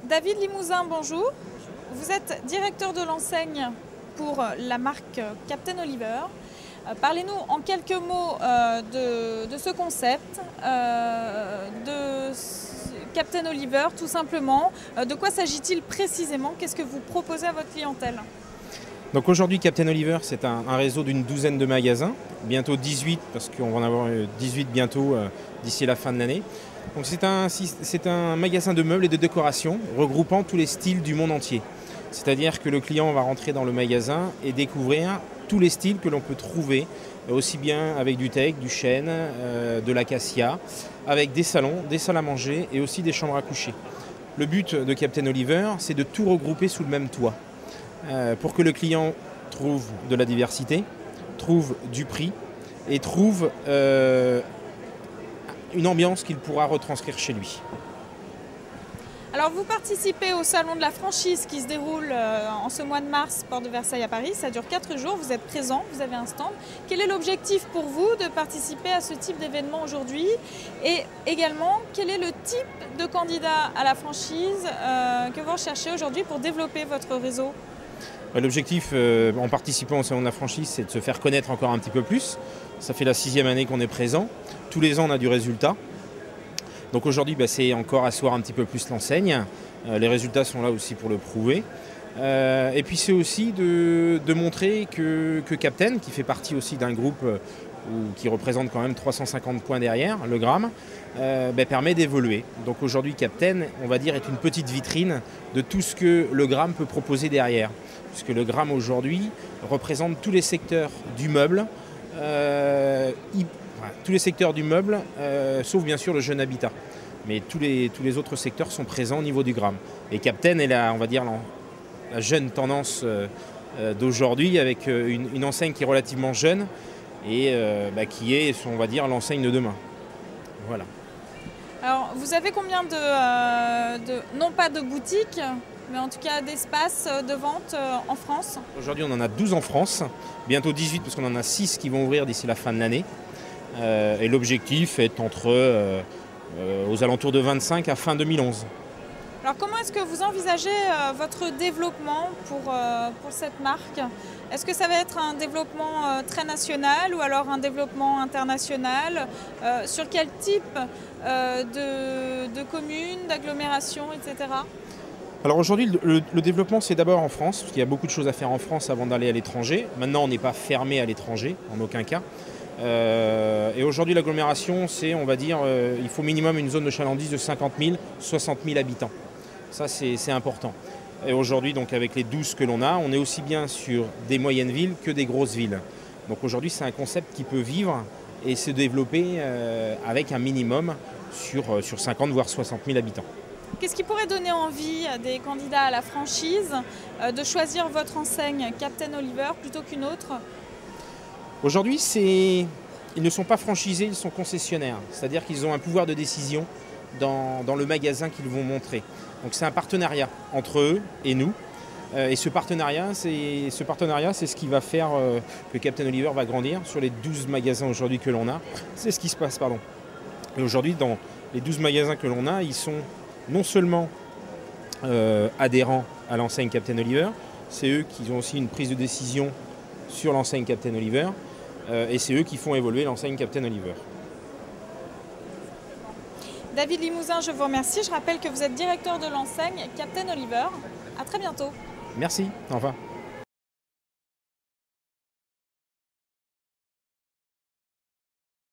David Limousin, bonjour. Vous êtes directeur de l'enseigne pour la marque Captain Oliver. Parlez-nous en quelques mots de ce concept, de Captain Oliver tout simplement. De quoi s'agit-il précisément? Qu'est-ce que vous proposez à votre clientèle? Donc aujourd'hui, Captain Oliver, c'est un réseau d'une douzaine de magasins, bientôt 18, parce qu'on va en avoir 18 bientôt d'ici la fin de l'année. Donc c'est un magasin de meubles et de décoration regroupant tous les styles du monde entier. C'est-à-dire que le client va rentrer dans le magasin et découvrir tous les styles que l'on peut trouver, aussi bien avec du teak, du chêne, de l'acacia, avec des salons, des salles à manger et aussi des chambres à coucher. Le but de Captain Oliver, c'est de tout regrouper sous le même toit, pour que le client trouve de la diversité, trouve du prix et trouve une ambiance qu'il pourra retranscrire chez lui. Alors vous participez au salon de la franchise qui se déroule en ce mois de mars, porte de Versailles à Paris. Ça dure 4 jours, vous êtes présent, vous avez un stand. Quel est l'objectif pour vous de participer à ce type d'événement aujourd'hui? Et également, quel est le type de candidat à la franchise que vous recherchez aujourd'hui pour développer votre réseau? L'objectif en participant au salon de la franchise, c'est de se faire connaître encore un petit peu plus. Ça fait la 6e année qu'on est présent. Tous les ans, on a du résultat. Donc aujourd'hui, c'est encore asseoir un petit peu plus l'enseigne. Les résultats sont là aussi pour le prouver. Et puis c'est aussi de montrer que Captain, qui fait partie aussi d'un groupe qui représente quand même 350 points derrière, le gramme, permet d'évoluer. Donc aujourd'hui, Captain, on va dire, est une petite vitrine de tout ce que le gramme peut proposer derrière. Puisque le gramme aujourd'hui représente tous les secteurs du meuble, sauf bien sûr le jeune habitat. Mais tous les autres secteurs sont présents au niveau du gramme. Et Captain est on va dire, la jeune tendance d'aujourd'hui, avec une enseigne qui est relativement jeune et qui est, on va dire, l'enseigne de demain. Voilà. Alors, vous avez combien non pas de boutiques, mais en tout cas d'espaces de vente en France? Aujourd'hui, on en a 12 en France, bientôt 18 parce qu'on en a 6 qui vont ouvrir d'ici la fin de l'année. Et l'objectif est aux alentours de 25 à fin 2011. Alors comment est-ce que vous envisagez votre développement pour cette marque? Est-ce que ça va être un développement très national ou alors un développement international? Sur quel type de communes, d'agglomérations, etc.? Alors aujourd'hui, le développement, c'est d'abord en France, parce qu'il y a beaucoup de choses à faire en France avant d'aller à l'étranger. Maintenant, on n'est pas fermé à l'étranger, en aucun cas. Et aujourd'hui, l'agglomération, c'est, on va dire, il faut minimum une zone de chalandise de 50 000, 60 000 habitants. Ça, c'est important. Et aujourd'hui, donc, avec les 12 que l'on a, on est aussi bien sur des moyennes villes que des grosses villes. Donc aujourd'hui, c'est un concept qui peut vivre et se développer avec un minimum sur 50 voire 60 000 habitants. Qu'est-ce qui pourrait donner envie à des candidats à la franchise de choisir votre enseigne Captain Oliver plutôt qu'une autre? Aujourd'hui, ils ne sont pas franchisés, ils sont concessionnaires. C'est-à-dire qu'ils ont un pouvoir de décision dans le magasin qu'ils vont montrer. Donc c'est un partenariat entre eux et nous. Et ce partenariat, c'est ce qui va faire que Captain Oliver va grandir sur les 12 magasins aujourd'hui que l'on a. C'est ce qui se passe, pardon. Et aujourd'hui, dans les 12 magasins que l'on a, ils sont non seulement adhérents à l'enseigne Captain Oliver, c'est eux qui ont aussi une prise de décision sur l'enseigne Captain Oliver, et c'est eux qui font évoluer l'enseigne Captain Oliver. David Limousin, je vous remercie. Je rappelle que vous êtes directeur de l'enseigne Captain Oliver. À très bientôt. Merci, au revoir.